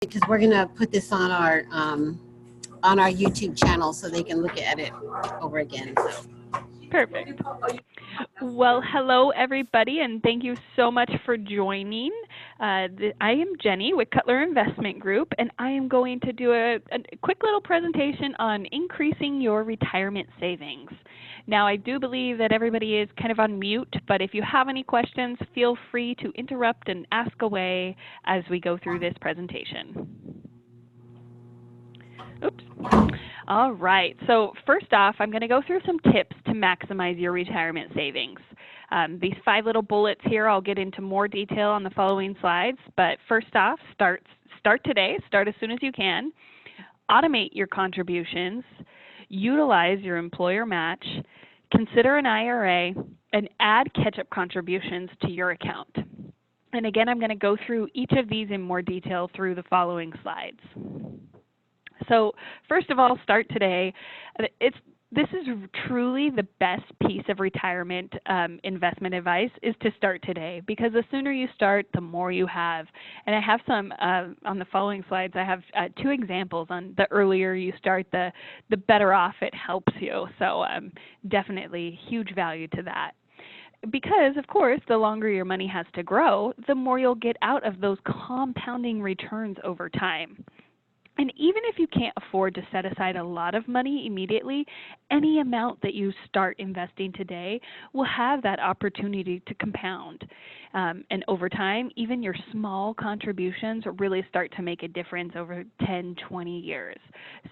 because we're gonna put this on our YouTube channel so they can look at it over again. So. Perfect. Well, hello everybody, and thank you so much for joining. I am Jenny with Cutler Investment Group, and I am going to do a quick little presentation on increasing your retirement savings. Now, I do believe that everybody is kind of on mute, but if you have any questions, feel free to interrupt and ask away as we go through this presentation. Oops. All right, so first off, I'm going to go through some tips to maximize your retirement savings. These 5 little bullets here, I'll get into more detail on the following slides, but first off, start today, start as soon as you can. Automate your contributions, utilize your employer match, consider an IRA, and add catch-up contributions to your account. And again, I'm going to go through each of these in more detail through the following slides. So first of all, start today. This is truly the best piece of retirement investment advice is to start today, because the sooner you start, the more you have. And I have some, on the following slides, I have 2 examples on the earlier you start, the better off it helps you. So definitely huge value to that. Because, of course, the longer your money has to grow, the more you'll get out of those compounding returns over time. And even if you can't afford to set aside a lot of money immediately, any amount that you start investing today will have that opportunity to compound. And over time, even your small contributions really start to make a difference over 10, 20 years.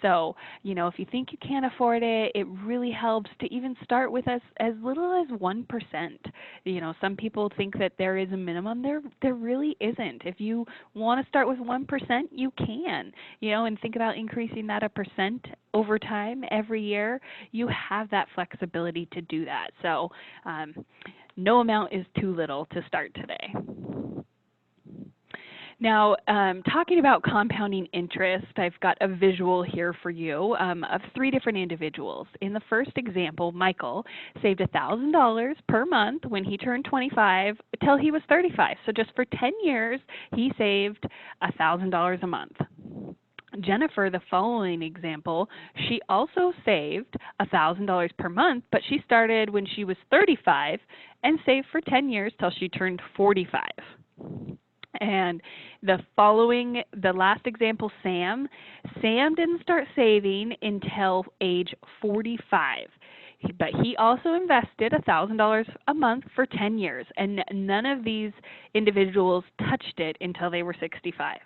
So, if you think you can't afford it, it really helps to even start with as little as 1%. Some people think that there is a minimum. There really isn't. If you want to start with 1%, you can. And think about increasing that 1% over time every year. You have that flexibility to do that. So no amount is too little to start today. Now, talking about compounding interest, I've got a visual here for you of 3 different individuals. In the first example, Michael saved $1,000 per month when he turned 25 till he was 35. So just for 10 years, he saved $1,000 a month. Jennifer, the following example, she also saved $1,000 per month, but she started when she was 35 and saved for 10 years till she turned 45. And the last example, Sam didn't start saving until age 45. But he also invested $1,000 a month for 10 years, and none of these individuals touched it until they were 65.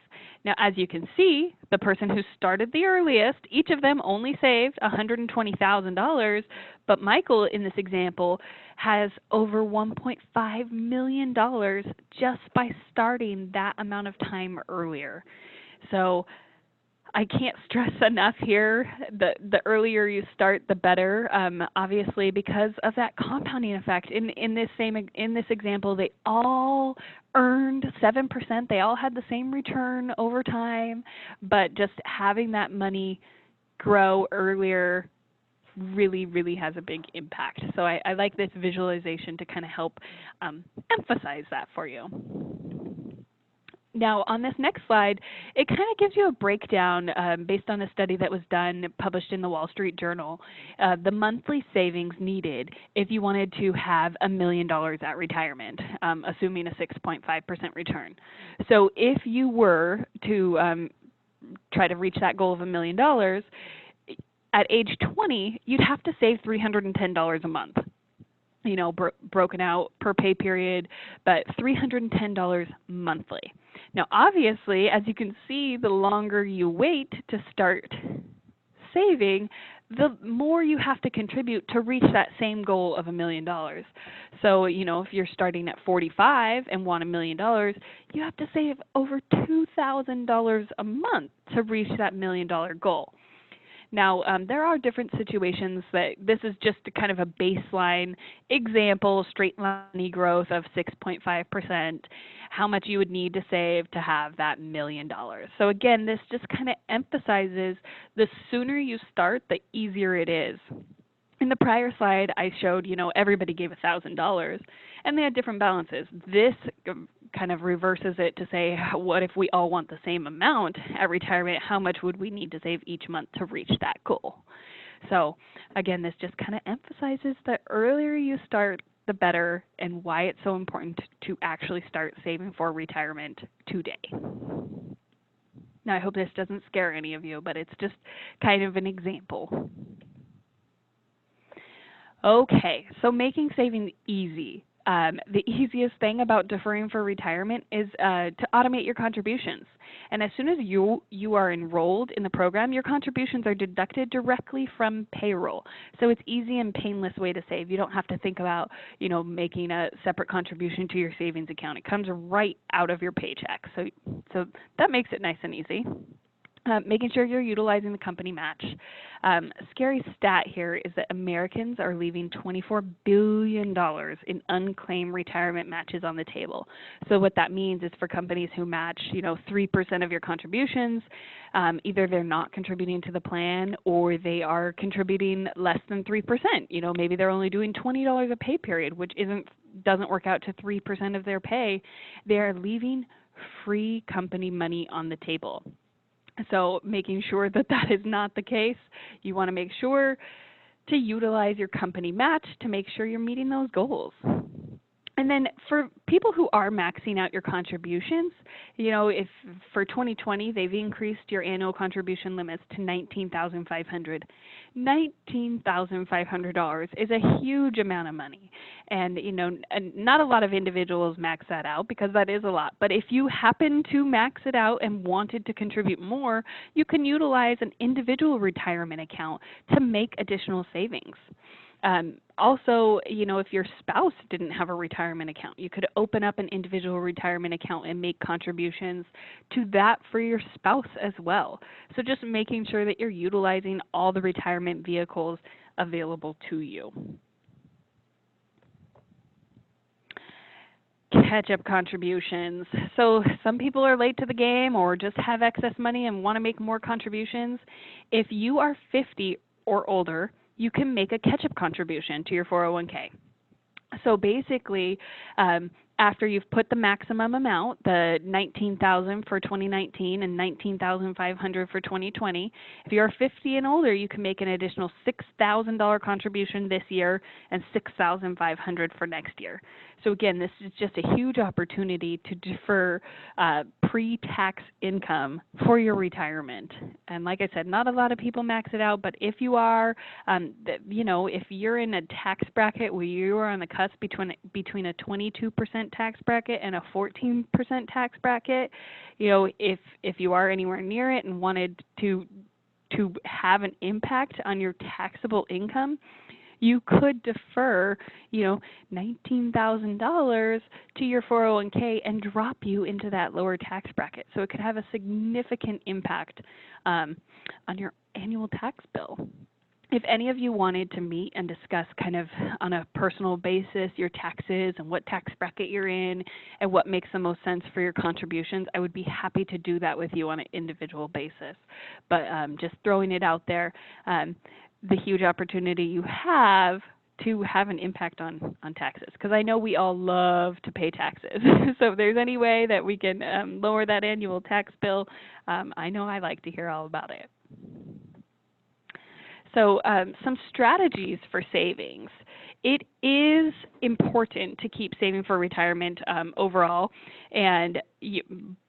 Now, as you can see, the person who started the earliest, each of them only saved $120,000, but Michael, in this example, has over $1.5 million just by starting that amount of time earlier. So I can't stress enough here, the earlier you start, the better, obviously, because of that compounding effect. In this example, they all earned 7%. They all had the same return over time, but just having that money grow earlier really, really has a big impact. So I like this visualization to kind of help emphasize that for you. Now, on this next slide, it kind of gives you a breakdown based on a study that was done, published in the Wall Street Journal, the monthly savings needed if you wanted to have $1 million at retirement, assuming a 6.5% return. So if you were to try to reach that goal of $1 million, at age 20, you'd have to save $310 a month. Broken out per pay period, but $310 monthly. Now, obviously, as you can see, the longer you wait to start saving, the more you have to contribute to reach that same goal of $1 million. So, if you're starting at 45 and want $1 million, you have to save over $2,000 a month to reach that $1 million goal. Now, there are different situations that this is just a kind of a baseline example, straight line growth of 6.5%, how much you would need to save to have that $1 million. So again, this just kind of emphasizes the sooner you start, the easier it is. In the prior slide, I showed, everybody gave $1,000, and they had different balances. This kind of reverses it to say, what if we all want the same amount at retirement? How much would we need to save each month to reach that goal? So again, this just kind of emphasizes the earlier you start, the better, and why it's so important to actually start saving for retirement today. Now, I hope this doesn't scare any of you, but it's just kind of an example. Okay, so making saving easy. The easiest thing about deferring for retirement is to automate your contributions. And as soon as you are enrolled in the program, your contributions are deducted directly from payroll. So it's easy and painless way to save. You don't have to think about, making a separate contribution to your savings account. It comes right out of your paycheck. So that makes it nice and easy. Making sure you're utilizing the company match. A scary stat here is that Americans are leaving $24 billion in unclaimed retirement matches on the table. So what that means is for companies who match, 3% of your contributions, either they're not contributing to the plan or they are contributing less than 3%. Maybe they're only doing $20 a pay period, which doesn't work out to 3% of their pay. They are leaving free company money on the table. So making sure that is not the case, you want to make sure to utilize your company match to make sure you're meeting those goals. And then for people who are maxing out your contributions, if for 2020 they've increased your annual contribution limits to $19,500. $19,500 is a huge amount of money. And, not a lot of individuals max that out because that is a lot. But if you happen to max it out and wanted to contribute more, you can utilize an individual retirement account to make additional savings. Also, if your spouse didn't have a retirement account, you could open up an individual retirement account and make contributions to that for your spouse as well. So just making sure that you're utilizing all the retirement vehicles available to you. Catch-up contributions. So some people are late to the game or just have excess money and want to make more contributions. If you are 50 or older, you can make a catch-up contribution to your 401k. So basically, after you've put the maximum amount, the $19,000 for 2019 and $19,500 for 2020, if you're 50 and older, you can make an additional $6,000 contribution this year and $6,500 for next year. So again, this is just a huge opportunity to defer pre-tax income for your retirement. And like I said, not a lot of people max it out, but if you are, if you're in a tax bracket where you are on the cusp between a 22% tax bracket and a 14% tax bracket, if you are anywhere near it and wanted to have an impact on your taxable income, you could defer, $19,000 to your 401k and drop you into that lower tax bracket. So it could have a significant impact on your annual tax bill. If any of you wanted to meet and discuss kind of on a personal basis your taxes and what tax bracket you're in and what makes the most sense for your contributions, I would be happy to do that with you on an individual basis. But just throwing it out there, the huge opportunity you have to have an impact on taxes, because I know we all love to pay taxes. So if there's any way that we can lower that annual tax bill, I know I like to hear all about it. So some strategies for savings. It is important to keep saving for retirement overall, and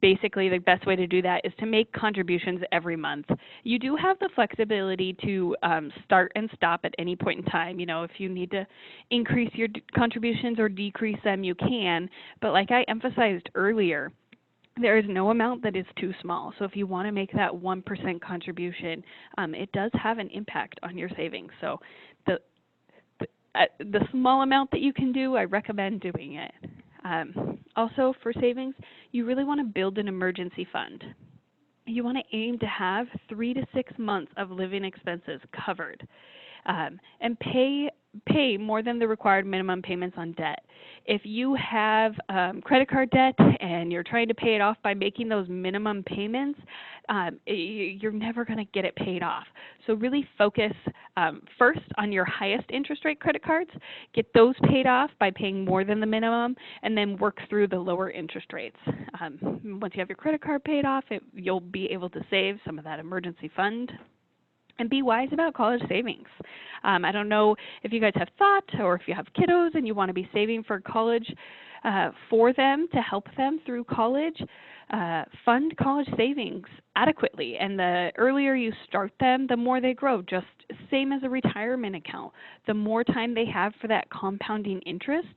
basically the best way to do that is to make contributions every month. You do have the flexibility to start and stop at any point in time. If you need to increase your contributions or decrease them, you can, but like I emphasized earlier, there is no amount that is too small. So if you want to make that 1% contribution, it does have an impact on your savings. So the small amount that you can do, I recommend doing it. Also for savings, you really want to build an emergency fund. You want to aim to have 3 to 6 months of living expenses covered, and pay pay more than the required minimum payments on debt. If you have credit card debt and you're trying to pay it off by making those minimum payments, you're never going to get it paid off. So really focus first on your highest interest rate credit cards, get those paid off by paying more than the minimum, and then work through the lower interest rates. Once you have your credit card paid off, you'll be able to save some of that emergency fund. And be wise about college savings. I don't know if you guys have thought or if you have kiddos and you want to be saving for college for them to help them through college. Fund college savings adequately, and the earlier you start them, the more they grow, just same as a retirement account. The more time they have for that compounding interest,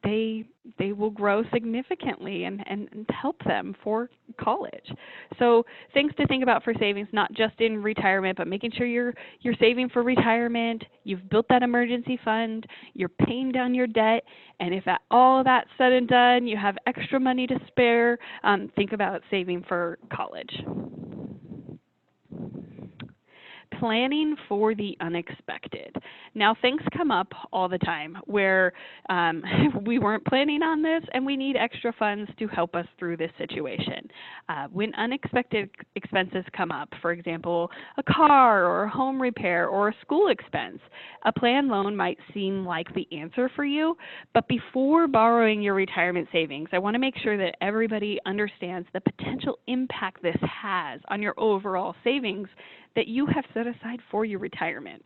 they will grow significantly and help them for college. So things to think about for savings, not just in retirement, but making sure you're saving for retirement, you've built that emergency fund, you're paying down your debt, and if all that's said and done, you have extra money to spare, think about saving for college. Planning for the unexpected. Now, things come up all the time where we weren't planning on this and we need extra funds to help us through this situation. When unexpected expenses come up, for example, a car or a home repair or a school expense, a planned loan might seem like the answer for you, but before borrowing your retirement savings, I want to make sure that everybody understands the potential impact this has on your overall savings that you have set aside for your retirement.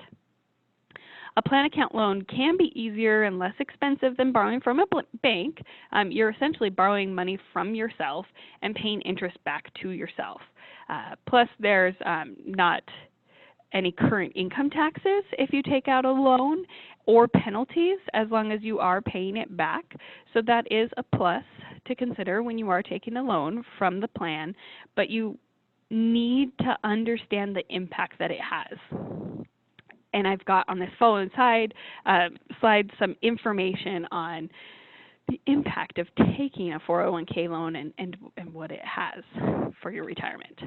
A plan account loan can be easier and less expensive than borrowing from a bank. You're essentially borrowing money from yourself and paying interest back to yourself. Plus, there's not any current income taxes if you take out a loan or penalties as long as you are paying it back. So that is a plus to consider when you are taking a loan from the plan, but you need to understand the impact that it has. And I've got on this following slide some information on the impact of taking a 401k loan and what it has for your retirement.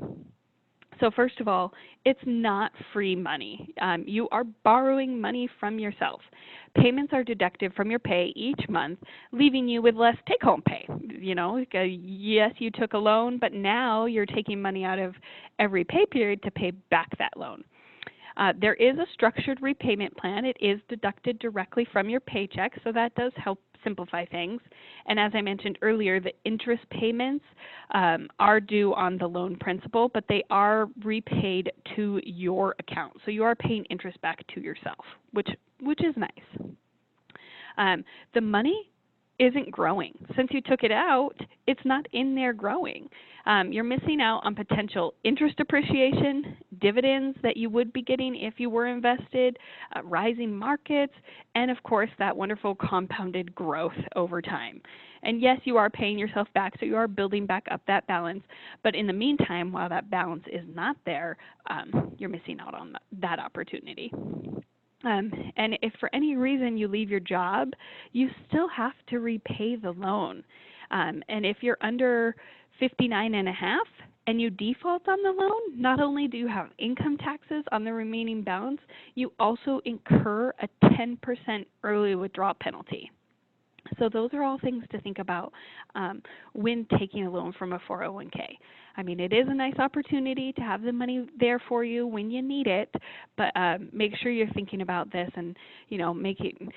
So first of all, it's not free money. You are borrowing money from yourself. Payments are deducted from your pay each month, leaving you with less take-home pay. You know, yes, you took a loan, but now you're taking money out of every pay period to pay back that loan. There is a structured repayment plan. It is deducted directly from your paycheck, so that does help simplify things. And as I mentioned earlier, the interest payments are due on the loan principal, but they are repaid to your account. So you are paying interest back to yourself, which is nice. The money isn't growing. Since you took it out, it's not in there growing. You're missing out on potential interest appreciation, dividends that you would be getting if you were invested, rising markets, and of course that wonderful compounded growth over time. And yes, you are paying yourself back, so you are building back up that balance, but in the meantime, while that balance is not there, you're missing out on that opportunity. And if for any reason you leave your job, you still have to repay the loan. And if you're under 59 and a half and you default on the loan, not only do you have income taxes on the remaining balance, you also incur a 10% early withdrawal penalty. So those are all things to think about when taking a loan from a 401k. I mean, it is a nice opportunity to have the money there for you when you need it, but make sure you're thinking about this and, you know, making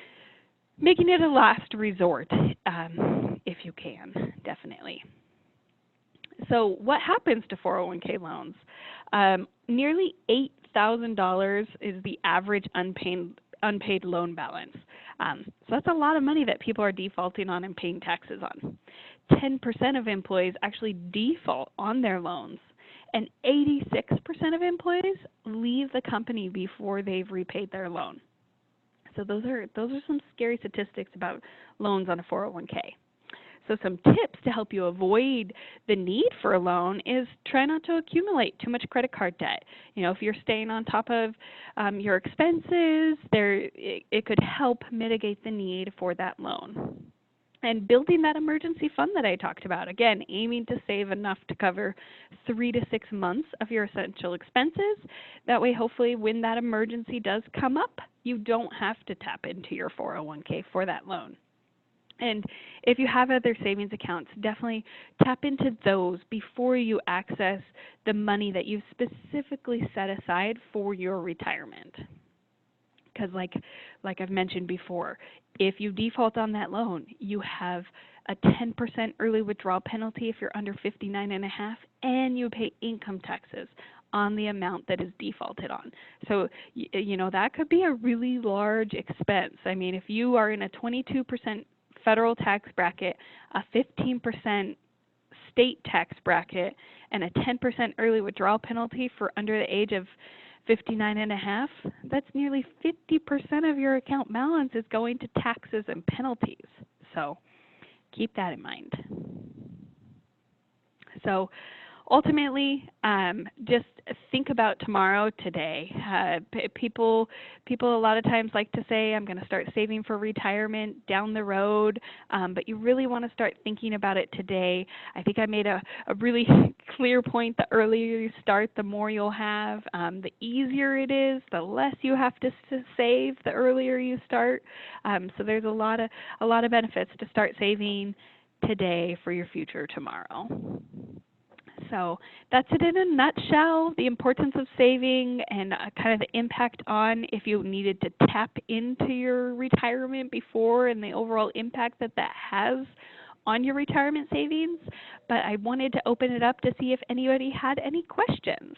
it a last resort if you can, definitely. So what happens to 401k loans? Nearly $8,000 is the average unpaid loan balance. So that's a lot of money that people are defaulting on and paying taxes on. 10% of employees actually default on their loans, and 86% of employees leave the company before they've repaid their loan. So those are some scary statistics about loans on a 401k. So some tips to help you avoid the need for a loan is try not to accumulate too much credit card debt. You know, if you're staying on top of your expenses, it could help mitigate the need for that loan. And building that emergency fund that I talked about. Again, aiming to save enough to cover 3 to 6 months of your essential expenses. That way, hopefully, when that emergency does come up, you don't have to tap into your 401k for that loan. And if you have other savings accounts, definitely tap into those before you access the money that you've specifically set aside for your retirement. Because like I've mentioned before, if you default on that loan, you have a 10% early withdrawal penalty if you're under 59 and a half, and you pay income taxes on the amount that is defaulted on. So, you know, that could be a really large expense. I mean, if you are in a 22% federal tax bracket, a 15% state tax bracket, and a 10% early withdrawal penalty for under the age of 59 and a half, that's nearly 50% of your account balance is going to taxes and penalties. So keep that in mind. So ultimately, just think about tomorrow today. People a lot of times like to say, I'm going to start saving for retirement down the road, but you really want to start thinking about it today. I think I made a really clear point. The earlier you start, the more you'll have. The easier it is, the less you have to save the earlier you start. So there's a lot of benefits to start saving today for your future tomorrow. So that's it in a nutshell, the importance of saving and kind of the impact on if you needed to tap into your retirement before and the overall impact that that has on your retirement savings. But I wanted to open it up to see if anybody had any questions.